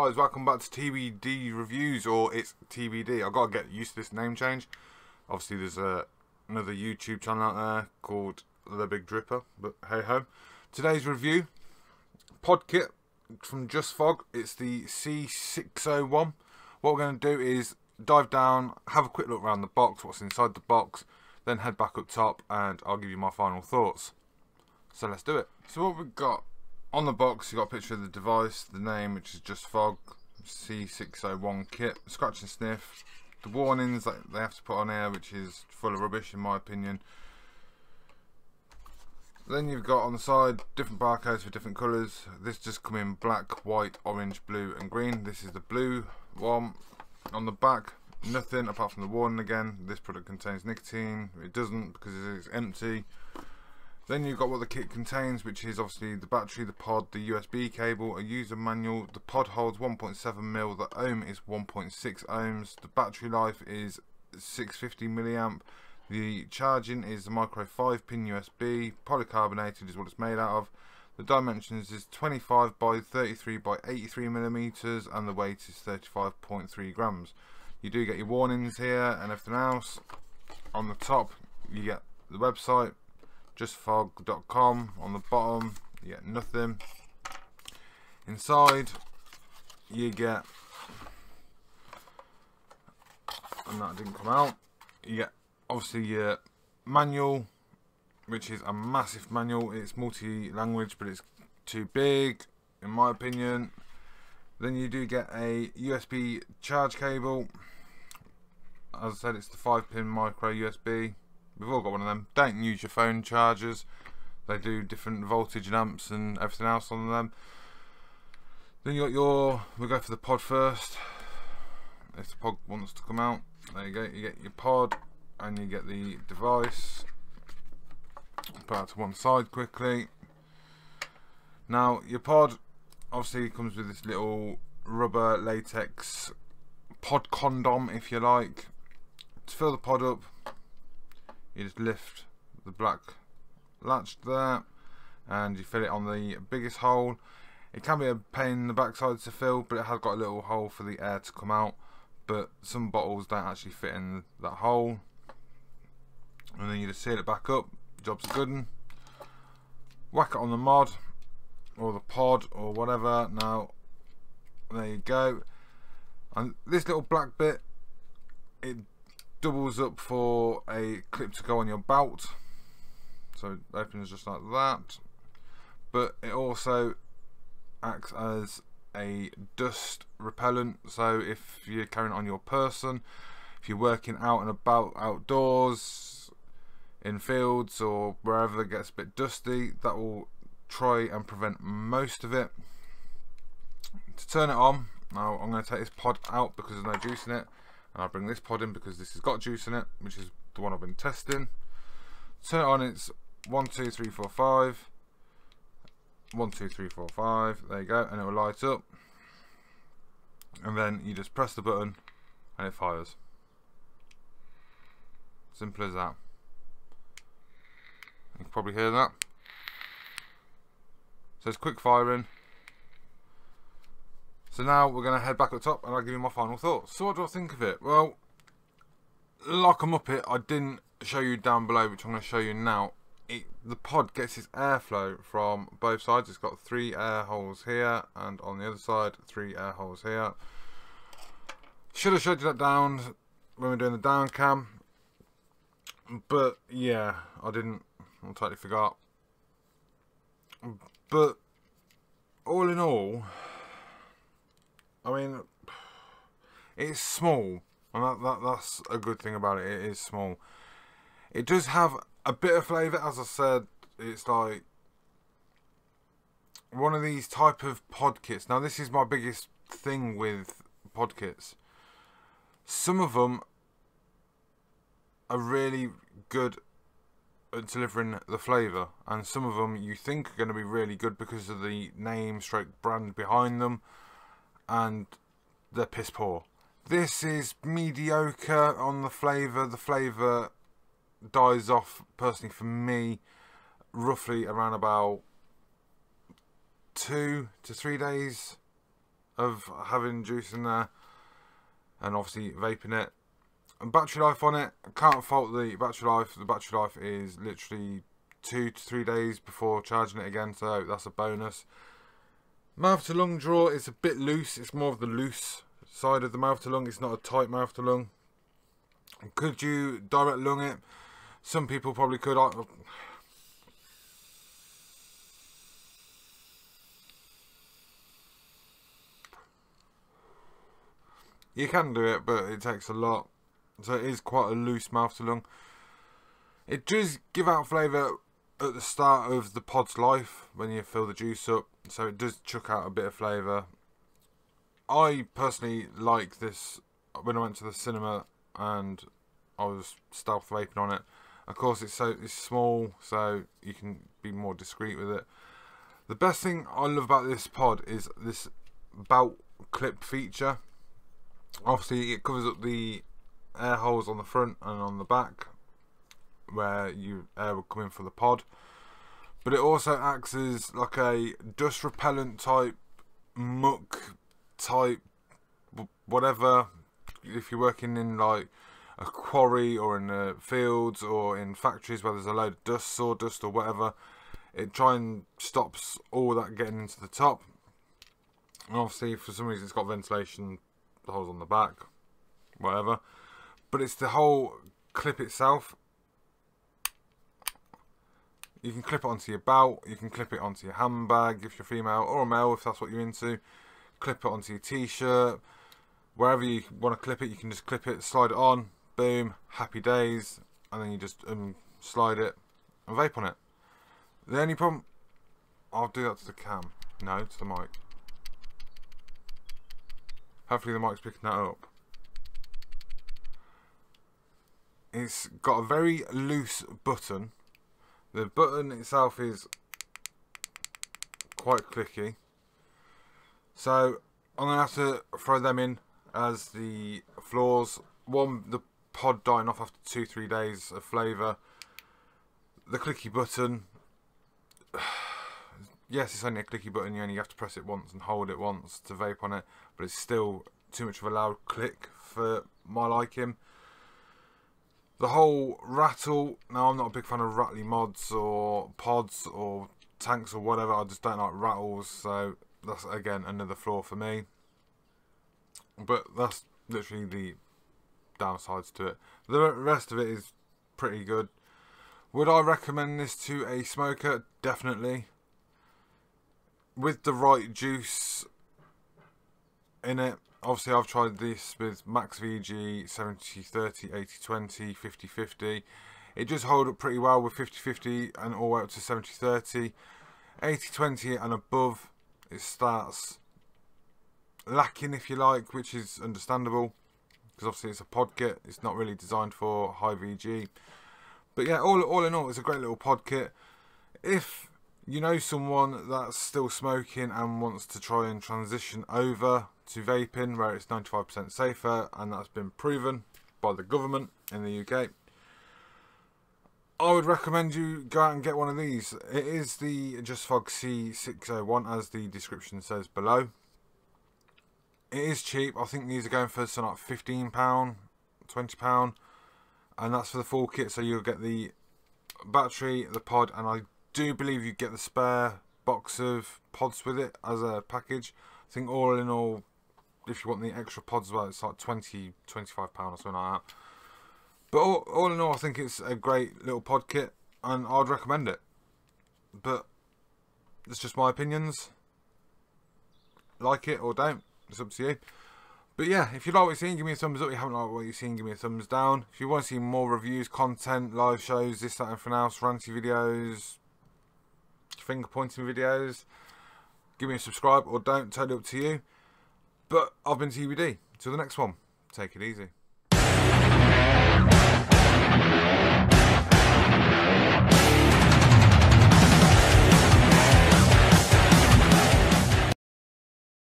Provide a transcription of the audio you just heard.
guys, welcome back to TBD Reviews, or it's TBD. I've got to get used to this name change. Obviously there's another YouTube channel out there called The Big Dripper, but hey ho. Today's review, Pod Kit from JustFog. It's the C601. What we're going to do is dive down, have a quick look around the box, what's inside the box, then head back up top and I'll give you my final thoughts. So let's do it. So what we've got on the box, you got a picture of the device, the name, which is JustFog C601 Kit, scratch and sniff, the warnings that they have to put on here, which is full of rubbish in my opinion. Then you've got on the side different barcodes for different colours. This just come in black, white, orange, blue and green. This is the blue one. On the back, nothing apart from the warning again. This product contains nicotine. It doesn't because it is empty. Then you've got what the kit contains, which is obviously the battery, the pod, the USB cable, a user manual. The pod holds 1.7mm, the ohm is 1.6 ohms, the battery life is 650 milliamp. The charging is the micro 5-pin USB, polycarbonated is what it's made out of. The dimensions is 25 by 33 by 83 millimeters, and the weight is 35.3 grams. You do get your warnings here and everything else. On the top you get the website, justfog.com. On the bottom you get nothing. Inside you get, and that didn't come out, you get obviously your manual, which is a massive manual. It's multi-language but it's too big in my opinion. Then you do get a USB charge cable. As I said, it's the 5-pin micro USB. We've all got one of them. Don't use your phone chargers. They do different voltage and amps and everything else on them. Then you got your, we'll go for the pod first. If the pod wants to come out, there you go. You get your pod and you get the device. Put that to one side quickly. Now your pod obviously comes with this little rubber latex pod condom, if you like. To fill the pod up, you just lift the black latch there and you fill it on the biggest hole. It can be a pain in the backside to fill, but it has got a little hole for the air to come out, but some bottles don't actually fit in that hole. And then you just seal it back up. Job's a good one. Whack it on the mod or the pod or whatever. Now there you go. And this little black bit, it doubles up for a clip to go on your belt, so it opens just like that, but it also acts as a dust repellent. So if you're carrying it on your person, if you're working out and about outdoors in fields or wherever it gets a bit dusty, that will try and prevent most of it. To turn it on, now I'm going to take this pod out because there's no juice in it, and I'll bring this pod in because this has got juice in it, which is the one I've been testing. Turn it on, it's 1 2 3 4 5, 1 2 3 4 5, there you go, and it will light up, and then you just press the button and it fires. Simple as that. You can probably hear that. So it's quick firing. So now we're going to head back up top and I'll give you my final thoughts. So what do I think of it? Well, like a muppet, I didn't show you down below, which I'm going to show you now. The pod gets its airflow from both sides. It's got 3 air holes here, and on the other side 3 air holes here. Should have showed you that down when we were doing the down cam, but yeah, I didn't. I totally forgot. But all in all, I mean, it's small, and that's a good thing about it. It is small. It does have a bit of flavour, as I said. It's like one of these type of pod kits. Now this is my biggest thing with pod kits. Some of them are really good at delivering the flavour, and some of them you think are going to be really good because of the name stroke brand behind them, and they're piss poor. This is mediocre on the flavour. The flavour dies off personally for me roughly around about 2 to 3 days of having juice in there, and obviously vaping it. And battery life on it, I can't fault the battery life. The battery life is literally 2 to 3 days before charging it again, so that's a bonus. Mouth to lung draw is a bit loose. It's more of the loose side of the mouth to lung. It's not a tight mouth to lung. Could you direct lung it? Some people probably could. You can do it, but it takes a lot. So it is quite a loose mouth to lung. It does give out flavour at the start of the pod's life when you fill the juice up. So it does chuck out a bit of flavour. I personally like this when I went to the cinema and I was stealth vaping on it. Of course, it's small, so you can be more discreet with it. The best thing I love about this pod is this belt clip feature. Obviously, it covers up the air holes on the front and on the back where air will come in for the pod. But it also acts as like a dust repellent type, muck type, whatever. If you're working in like a quarry or in the fields or in factories where there's a load of dust, sawdust or whatever, it try and stops all that getting into the top. And obviously, for some reason, it's got ventilation, the holes on the back, whatever. But it's the whole clip itself. You can clip it onto your belt, you can clip it onto your handbag if you're female, or a male if that's what you're into. Clip it onto your t-shirt, wherever you want to clip it, you can just clip it, slide it on, boom, happy days, and then you just slide it and vape on it. The only problem, I'll do that to the cam, no, to the mic. Hopefully the mic's picking that up. It's got a very loose button. The button itself is quite clicky. So I'm going to have to throw them in as the flaws. One, the pod dying off after 2-3 days of flavour. The clicky button. Yes, it's only a clicky button. You only have to press it once and hold it once to vape on it. But it's still too much of a loud click for my liking. The whole rattle, now I'm not a big fan of rattly mods or pods or tanks or whatever, I just don't like rattles, so that's again another flaw for me. But that's literally the downsides to it. The rest of it is pretty good. Would I recommend this to a smoker? Definitely. With the right juice in it. Obviously, I've tried this with Max VG 70-30, 80-20, 50-50. It does hold up pretty well with 50-50 and all the way up to 70-30. 80-20 and above, it starts lacking, if you like, which is understandable. Because obviously it's a pod kit. It's not really designed for high VG. But yeah, all in all, it's a great little pod kit. If you know someone that's still smoking and wants to try and transition over to vaping where it's 95% safer, and that's been proven by the government in the UK, I would recommend you go out and get one of these. It is the JustFog C601 as the description says below. It is cheap. I think these are going for something like £15, £20, and that's for the full kit. So you'll get the battery, the pod, and I do believe you get the spare box of pods with it as a package. I think all in all, if you want the extra pods as well, it's like £20, £25 or something like that. But all in all, I think it's a great little pod kit and I'd recommend it. But it's just my opinions. Like it or don't, it's up to you. But yeah, if you like what you're seeing, give me a thumbs up. If you haven't liked what you're seeing, give me a thumbs down. If you want to see more reviews, content, live shows, this, that, and anything else, ranty videos, finger pointing videos, give me a subscribe or don't, totally up to you. But I've been TBD. Till the next one, take it easy.